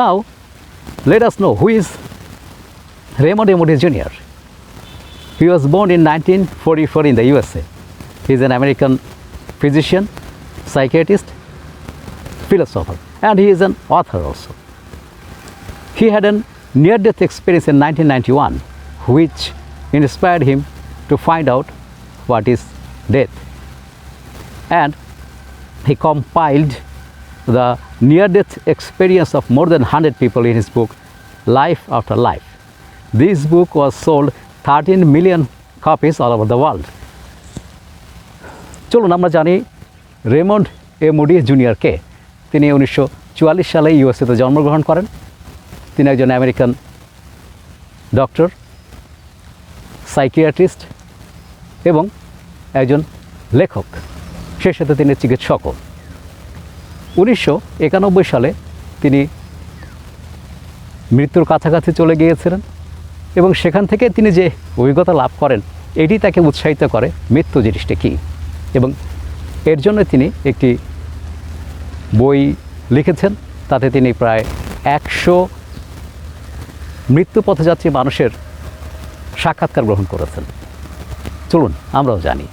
Now, let us know who is Raymond Moody Jr. He was born in 1944 in the USA. He is an American physician, psychiatrist, philosopher, and he is an author also. He had a near-death experience in 1991, which inspired him to find out what is death. And he compiled the near-death experience of more than 100 people in his book, Life After Life. This book was sold 13 million copies all over the world. চলুন আমরা জানি Raymond moody junior কে। তিনি 1944 সালে ইউএসএতে জন্মগ্রহণ করেন। তিনি একজন American doctor, psychiatrist এবং একজন লেখক, সেই সাথে তিনি চিকিৎসকও। 1991 সালে তিনি মৃত্যুর কাছাকাছি চলে গিয়েছিলেন এবং সেখান থেকে তিনি যে অভিজ্ঞতা লাভ করেন এটি তাকে উৎসাহিত করে মৃত্যু জিনিসটা কী, এবং এর জন্য তিনি একটি বই লিখেছেন। তাতে তিনি প্রায় 100 মৃত্যুপথে যাত্রী মানুষের সাক্ষাৎকার গ্রহণ করেছেন। চলুন আমরাও জানি।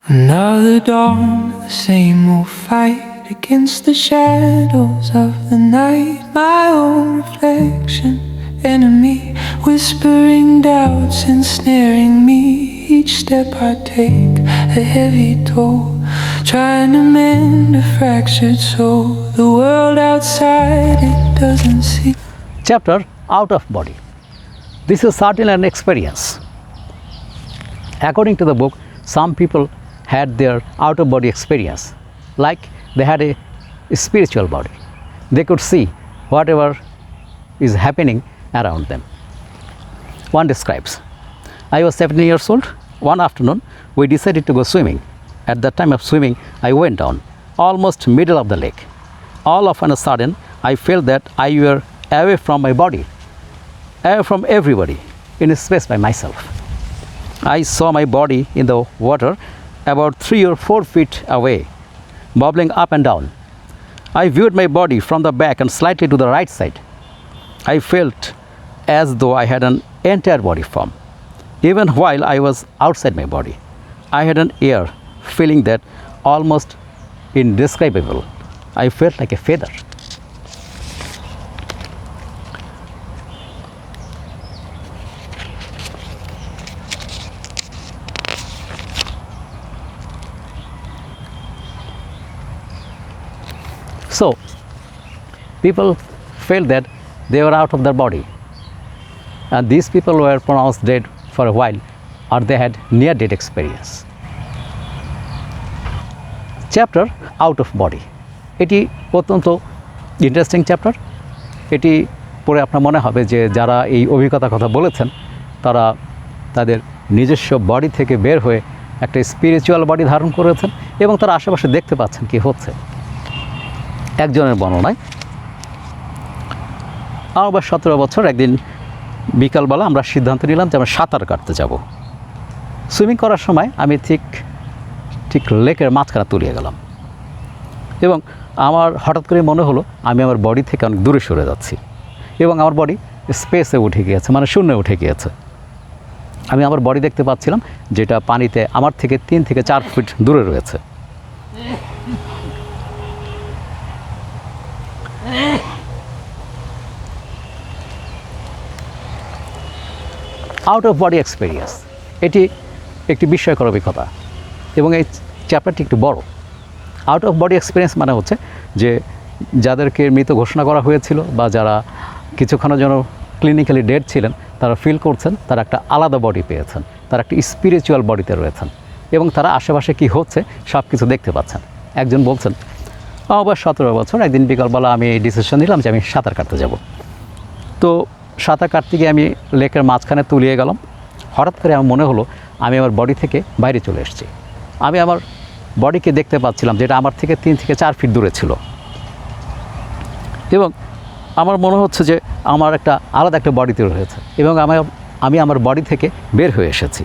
Another dawn, the same old fight against the shadows of the night. My own reflection, enemy, whispering doubts, ensnaring me. Each step I take, a heavy toll, trying to mend a fractured soul. The world outside, it doesn't see. Chapter Out of Body. This is certainly an experience. According to the book, some people had their out of body experience, like they had a spiritual body. They could see whatever is happening around them. One describes, I was 17 years old. One afternoon, we decided to go swimming. At the time of swimming, I went down, almost middle of the lake. All of a sudden, I felt that I were away from my body, away from everybody, in a space by myself. I saw my body in the water about 3 or 4 feet away, bobbling up and down. I viewed my body from the back and slightly to the right side. I felt as though I had an entire body form. Even while I was outside my body, I had an air feeling that almost indescribable. I felt like a feather. So, people felt that they were out of their body, and these people were pronounced dead for a while, or they had near-death experience. Chapter Out of Body. এটি অত্যন্ত interesting chapter. এটি পড়ে আপনার মনে হবে যে যারা এই অভিজ্ঞতার কথা বলেছেন তারা তাদের নিজস্ব বডি থেকে বের হয়ে একটা স্পিরিচুয়াল বডি ধারণ করেছেন এবং তারা আশেপাশে দেখতে পাচ্ছেন কি হচ্ছে। একজনের বর্ণনায়, আমার বয়স 17 বছর। একদিন বিকালবেলা আমরা সিদ্ধান্ত নিলাম যে আমরা সাঁতার কাটতে যাব। সুইমিং করার সময় আমি ঠিক লেকের মাঝখানে তলিয়ে গেলাম এবং আমার হঠাৎ করে মনে হলো আমি আমার বডি থেকে অনেক দূরে সরে যাচ্ছি এবং আমার বডি স্পেসে উঠে গিয়েছে, মানে শূন্যে উঠে গিয়েছে। আমি আমার বডি দেখতে পাচ্ছিলাম যেটা পানিতে আমার থেকে 3 থেকে 4 ফিট দূরে রয়েছে। আউট অফ বডি এক্সপেরিয়েন্স, এটি একটি বিস্ময়কর অভিজ্ঞতা এবং এই চ্যাপ্টারটি একটু বড়। আউট অফ বডি এক্সপিরিয়েন্স মানে হচ্ছে যে যাদেরকে মৃত ঘোষণা করা হয়েছিল বা যারা কিছুক্ষণের জন্য ক্লিনিক্যালি ডেড ছিলেন তারা ফিল করছেন তারা একটা আলাদা বডি পেয়েছেন, তারা একটা স্পিরিচুয়াল বডিতে রয়েছেন এবং তারা আশেপাশে কি হচ্ছে সব কিছু দেখতে পাচ্ছেন। একজন বলছেন, আমার বয়স 17 বছর। একদিন বিকালবেলা আমি এই ডিসিশন নিলাম যে আমি সাঁতার কাটতে যাব। তো সাঁতার কাটতে গিয়ে আমি লেকের মাঝখানে তলিয়ে গেলাম। হঠাৎ করে আমার মনে হলো আমি আমার বডি থেকে বাইরে চলে এসেছি। আমি আমার বডিকে দেখতে পাচ্ছিলাম যেটা আমার থেকে 3 থেকে 4 ফিট দূরে ছিল এবং আমার মনে হচ্ছে যে আমার একটা আলাদা একটা বডিতে রয়েছে এবং আমি আমার বডি থেকে বের হয়ে এসেছি।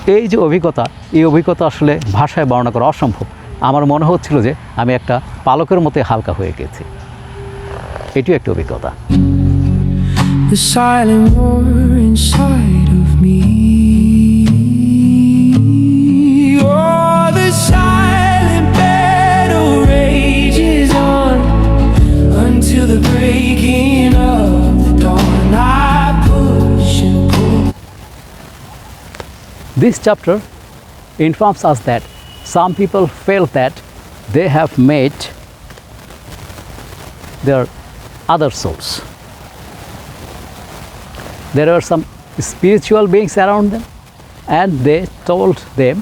এই যে অভিজ্ঞতা, এই অভিজ্ঞতা আসলে ভাষায় বর্ণনা করা অসম্ভব। আমার মনে হচ্ছিল যে আমি একটা পালকের মতো হালকা হয়ে গেছি। এটিও একটি অভিজ্ঞতা। The silent war inside of me. Oh, the silent battle rages on until the breaking of the dawn. I push and pull. This chapter informs us that some people feel that they have met their other souls. There were some spiritual beings around them, and they told them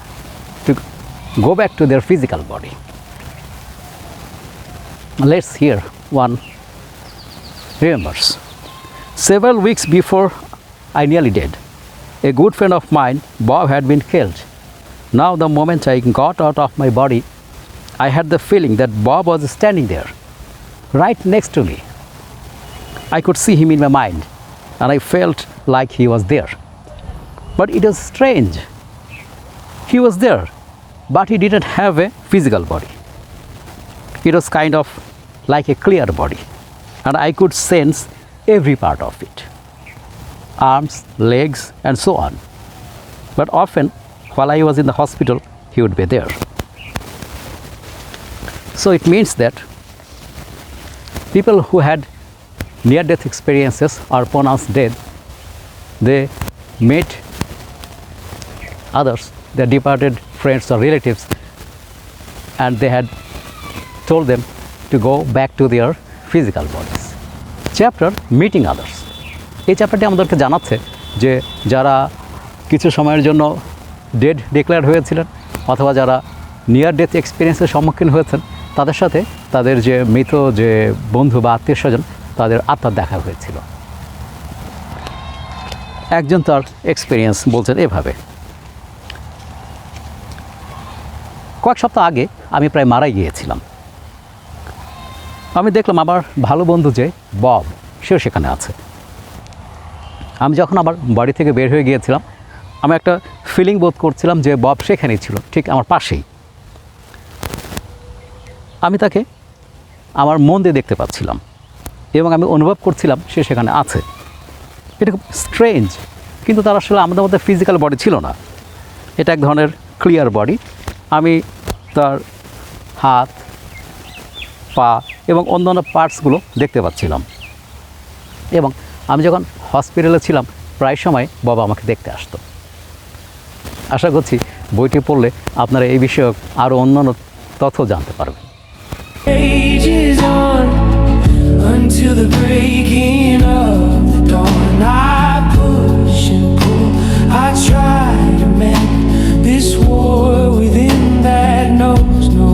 to go back to their physical body. Let's hear one remembers. Several weeks before I nearly died, a good friend of mine, Bob, had been killed. Now, the moment I got out of my body, I had the feeling that Bob was standing there, right next to me. I could see him in my mind, and I felt like he was there. But it was strange. He was there, but he didn't have a physical body. It was kind of like a clear body, and I could sense every part of it. Arms, legs, and so on. But often, while I was in the hospital, he would be there. So it means that people who had near-death experiences or pronounced dead, they met others, their departed friends or relatives, and they had told them to go back to their physical bodies. Chapter Meeting Others. এই চ্যাপ্টারটি আমাদেরকে জানাচ্ছে যে যারা কিছু সময়ের জন্য dead declare হয়েছিলেন অথবা যারা নিয়ার ডেথ এক্সপিরিয়েন্সের সম্মুখীন হয়েছেন, তাদের সাথে তাদের যে মৃত যে বন্ধু বা আত্মীয় স্বজন, তাদের আত্মার দেখা হয়েছিল। একজন তার এক্সপিরিয়েন্স বলছেন এভাবে: কয়েক সপ্তাহ আগে আমি প্রায় মারাই গিয়েছিলাম। আমি দেখলাম আমার ভালো বন্ধু যে বব, সেও সেখানে আছে। আমি যখন আমার বাড়ি থেকে বের হয়ে গিয়েছিলাম, আমি একটা ফিলিং বোধ করছিলাম যে বব সেখানেই ছিল, ঠিক আমার পাশেই। আমি তাকে আমার মন দিয়ে দেখতে পাচ্ছিলাম এবং আমি অনুভব করছিলাম সে সেখানে আছে। এটা খুব স্ট্রেঞ্জ, কিন্তু তার আসলে আমাদের মধ্যে ফিজিক্যাল বডি ছিল না। এটা এক ধরনের ক্লিয়ার বডি। আমি তার হাত, পা এবং অন্যান্য পার্টসগুলো দেখতে পাচ্ছিলাম। এবং আমি যখন হসপিটালে ছিলাম, প্রায় সময় বাবা আমাকে দেখতে আসতো। আশা করছি বইটি পড়লে আপনারা এই বিষয়ে আরও অন্যান্য তথ্য জানতে পারবেন। Ages on until the breaking of the dawn. I push and pull. I try to mend this war within that knows no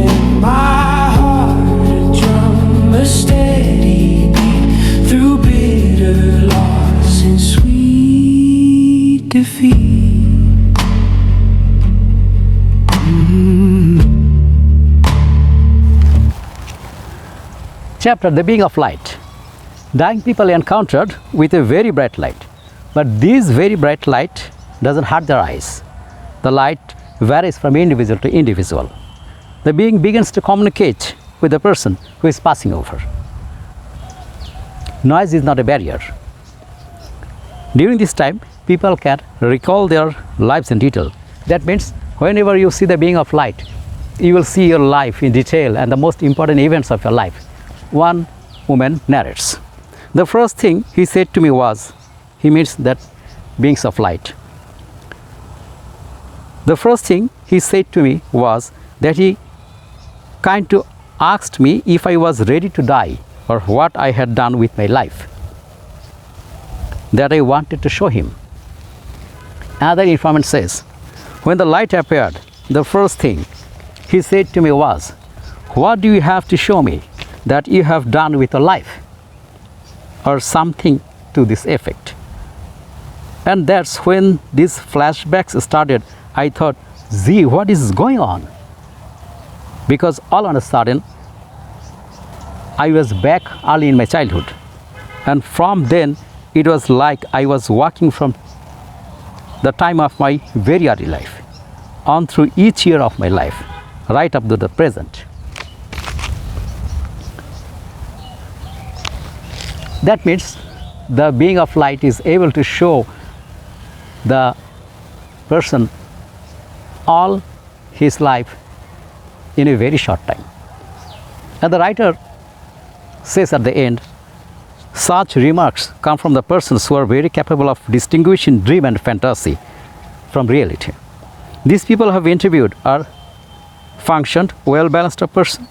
end. My heart a drum, a steady beat through bitter loss and sweet defeat. Chapter The Being of Light. Dying people encountered with a very bright light, but this very bright light doesn't hurt their eyes. The light varies from individual to individual. The being begins to communicate with the person who is passing over. Noise is not a barrier. During this time, people can recall their lives in detail. That means whenever you see the being of light, you will see your life in detail and the most important events of your life. One woman narrates, the first thing he said to me was, he means that beings of light. The first thing he said to me was that he kind to asked me if I was ready to die or what I had done with my life. That I wanted to show him. Another informant says, when the light appeared, the first thing he said to me was, what do you have to show me that you have done with your life? Or something to this effect. And that's when these flashbacks started. I thought, gee, what is going on? Because all on a sudden, I was back early in my childhood. And from then, it was like I was walking from the time of my very early life, on through each year of my life, right up to the present. That means the being of light is able to show the person all his life in a very short time. And the writer says at the end, such remarks come from the persons who are very capable of distinguishing dream and fantasy from reality. These people have interviewed are functioned, well-balanced a person,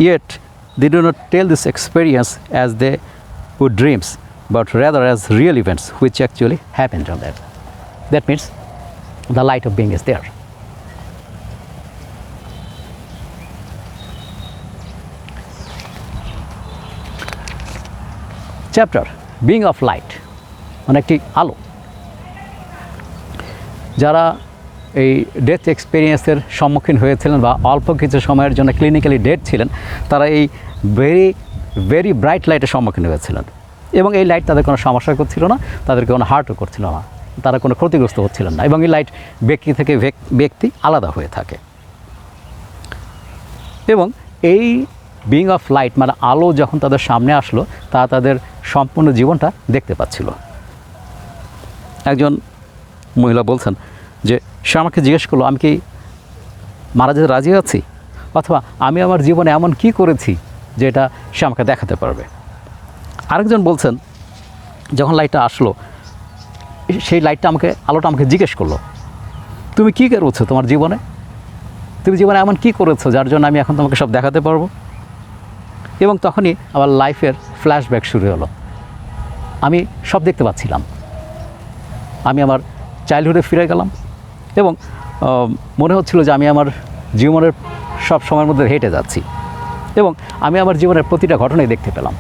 yet they do not tell this experience as they would dreams, but rather as real events which actually happened on that. That means the light of being is there. Chapter being of light মানে একটি আলো। যারা এই death এক্সপিরিয়েন্সের সম্মুখীন হয়েছিলেন বা অল্প কিছু সময়ের জন্য ক্লিনিক্যালি ডেড ছিলেন, তারা এই ভেরি ব্রাইট লাইটের সম্মুখীন হয়েছিলেন এবং এই লাইট তাদের কোনো সমস্যা করছিল না, তাদেরকে কোনো হার্টও করছিল না, তারা কোনো ক্ষতিগ্রস্ত হচ্ছিলেন না এবং এই লাইট ব্যক্তি থেকে ব্যক্তি আলাদা হয়ে থাকে। এবং এই বিং অফ লাইট মানে আলো যখন তাদের সামনে আসলো, তারা তাদের সম্পূর্ণ জীবনটা দেখতে পাচ্ছিল। একজন মহিলা বলছেন যে সে আমাকে জিজ্ঞেস করলো, আমি কি মারা যেতে রাজি আছি, অথবা আমি আমার জীবনে এমন কি করেছি যেটা সে আমাকে দেখাতে পারবে। আরেকজন বলছেন যখন লাইটটা আসলো, সেই লাইটটা আলোটা আমাকে জিজ্ঞেস করলো, তুমি কী করেছো তোমার জীবনে, তুমি জীবনে এমন কি করেছো যার জন্য আমি এখন তোমাকে সব দেখাতে পারবো। এবং তখনই আমার লাইফের ফ্ল্যাশব্যাক শুরু হলো। আমি সব দেখতে পাচ্ছিলাম, আমি আমার চাইল্ডহুডে ফিরে গেলাম এবং মনে হচ্ছিল যে আমি আমার জীবনের সব সময়ের মধ্যে হেঁটে যাচ্ছি এবং আমি আমার জীবনের প্রতিটা ঘটনাই দেখতে পেলাম।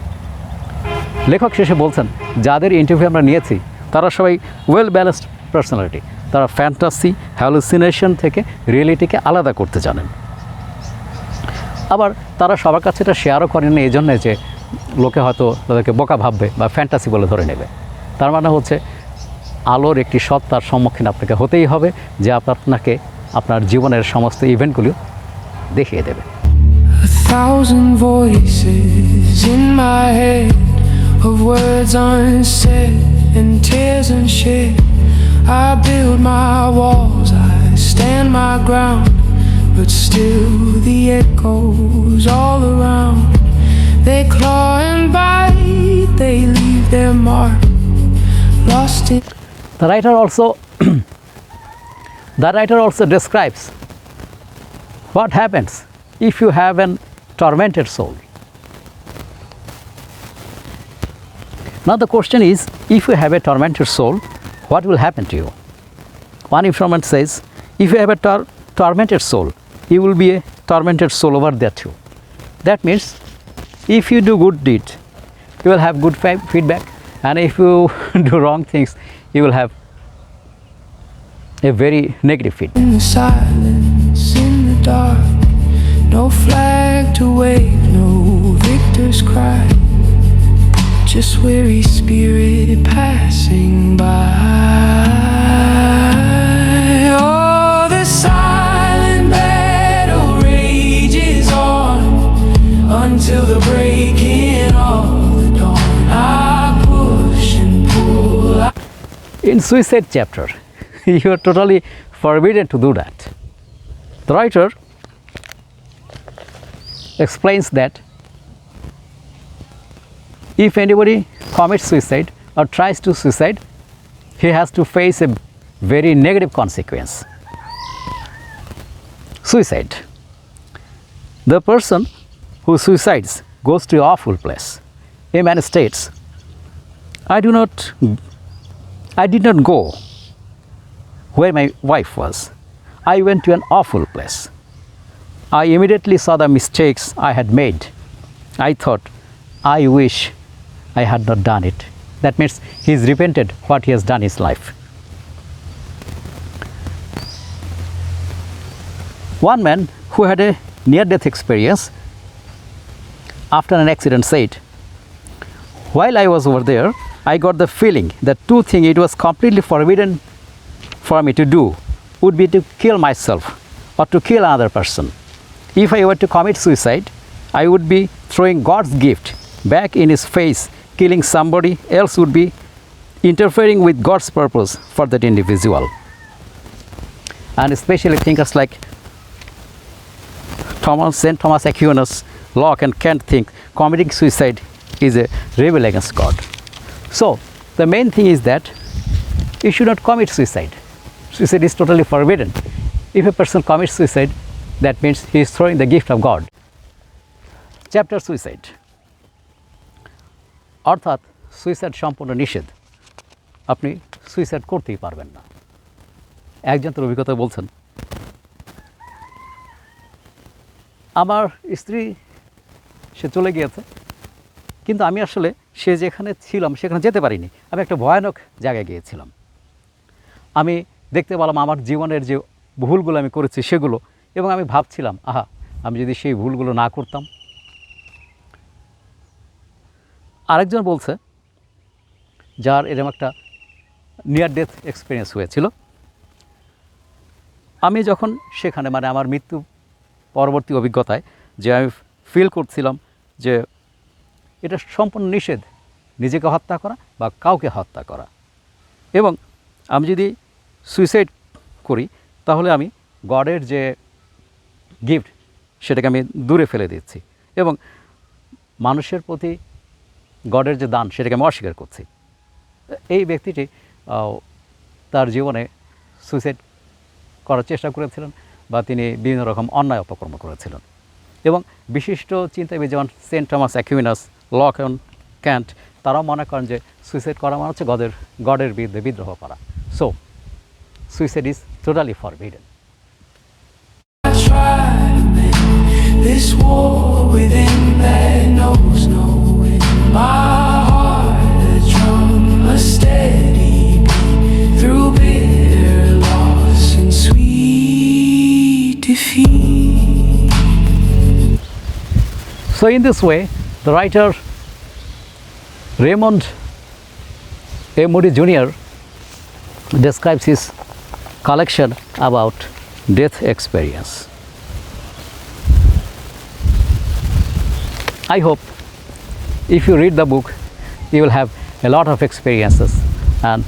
লেখক শেষে বলছেন, যাদের ইন্টারভিউ আমরা নিয়েছি তারা সবাই ওয়েল ব্যালেন্সড পার্সোনালিটি, তারা ফ্যান্টাসি হ্যালুসিনেশন থেকে রিয়েলিটিকে আলাদা করতে জানেন। আবার তারা সবার কাছে এটা শেয়ারও করেন এই জন্যে যে লোকে হয়তো তাদেরকে বোকা ভাববে বা ফ্যান্টাসি বলে ধরে নেবে। তার মানে হচ্ছে আলোর একটি সত্তার সম্মুখীন আপনাকে হতেই হবে যে আপনাকে আপনার জীবনের সমস্ত ইভেন্টগুলো দেখিয়ে দেবে। A thousand voices in my head of words unsaid and tears unshed. I build my walls, I stand my ground, but still the echoes all around. They claw and bite, they leave their mark, lost in. The writer also describes what happens if you have an tormented soul. Now the question is, if you have a tormented soul, what will happen to you? One informant says, if you have a tormented soul, you will be a tormented soul over there too. That means if you do good deed, you will have good feedback, and if you do wrong things, you will have a very negative feedback. In the silence, in the dark, no flag to wave, no victor's cry, just weary spirit passing by. Oh, the silent battle rages on until the breaking of the dawn. I push and pull. In suicide chapter, you are totally forbidden to do that. The writer explains that if anybody commits suicide or tries to suicide, he has to face a very negative consequence. Suicide. The person who suicides goes to an awful place. A man states, I did not go where my wife was. I went to an awful place. I immediately saw the mistakes I had made. I thought, I wish I had not done it. That means he's repented what he has done in his life. One man who had a near-death experience after an accident said, while I was over there, I got the feeling that two things it was completely forbidden for me to do would be to kill myself or to kill another person. If I were to commit suicide, I would be throwing God's gift back in his face. Killing somebody else would be interfering with God's purpose for that individual. And especially thinkers like St. Thomas Aquinas, Locke and Kant think committing suicide is a rebel against God. So the main thing is that you should not commit suicide. Suicide is totally forbidden. If a person commits suicide, that means he is throwing the gift of God. Chapter suicide. অর্থাৎ suicide সম্পূর্ণ নিষেধ, আপনি suicide করতেই পারবেন না। একজন তার অভিজ্ঞতা বলছেন, আমার স্ত্রী সে চলে গিয়েছে, কিন্তু আমি আসলে সে যেখানে ছিলাম সেখানে যেতে পারিনি। আমি একটা ভয়ানক জায়গায় গিয়েছিলাম। আমি দেখতে পেলাম আমার জীবনের যে ভুলগুলো আমি করেছি সেগুলো, এবং আমি ভাবছিলাম আমি যদি সেই ভুলগুলো না করতাম। আরেকজন বলছে যার এরকম একটা নিয়ার ডেথ এক্সপিরিয়েন্স হয়েছিল, আমি যখন সেখানে মানে আমার মৃত্যু পরবর্তী অভিজ্ঞতায় যে আমি ফিল করছিলাম যে এটা সম্পূর্ণ নিষেধ নিজেকে হত্যা করা বা কাউকে হত্যা করা, এবং আমি যদি সুইসাইড করি তাহলে আমি গডের যে গিফট সেটাকে আমি দূরে ফেলে দিচ্ছি, এবং মানুষের প্রতি গডের যে দান সেটাকে আমি অস্বীকার করছি। এই ব্যক্তিটি তার জীবনে সুইসাইড করার চেষ্টা করেছিলেন বা তিনি বিভিন্ন রকম অন্যায় অপকর্ম করেছিলেন, এবং বিশিষ্ট চিন্তাবিদ যেমন সেন্ট থমাস অ্যাকুইনাস, লক এবং ক্যান্ট তারাও মনে করেন যে সুইসাইড করা মানে হচ্ছে গডের বিরুদ্ধে বিদ্রোহ করা। So suicide is totally forbidden. This war within that knows no end. My heart a drum, a steady beat through bitter loss and sweet defeat. So in this way, the writer Raymond Moody Jr. describes his collection about death experience. I hope if you read the book, you will have a lot of experiences, and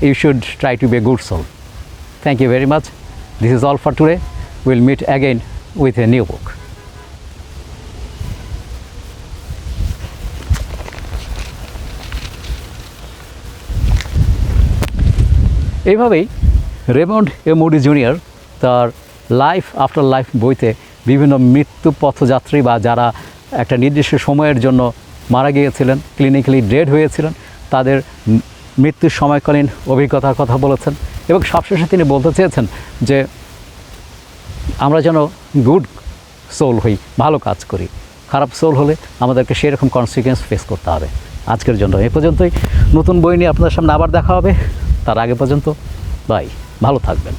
you should try to be a good soul. Thank you very much. This is all for today. We'll meet again with a new book. এইভাবেই Raymond moody junior তার life after life বইতে বিভিন্ন মৃত্যু পথযাত্রী বা যারা একটা নির্দিষ্ট সময়ের জন্য মারা গিয়েছিলেন, ক্লিনিক্যালি ডেড হয়েছিলেন, তাদের মৃত্যুর সময়কালীন অভিজ্ঞতার কথা বলেছেন, এবং সবশেষে তিনি বলতে চেয়েছেন যে আমরা যেন গুড সোল হই, ভালো কাজ করি। খারাপ সোল হলে আমাদেরকে সেরকম কনসিকুয়েন্স ফেস করতে হবে। আজকের জন্য এ পর্যন্তই। নতুন বই নিয়ে আপনাদের সামনে আবার দেখা হবে। তার আগে পর্যন্ত বাই, ভালো থাকবেন।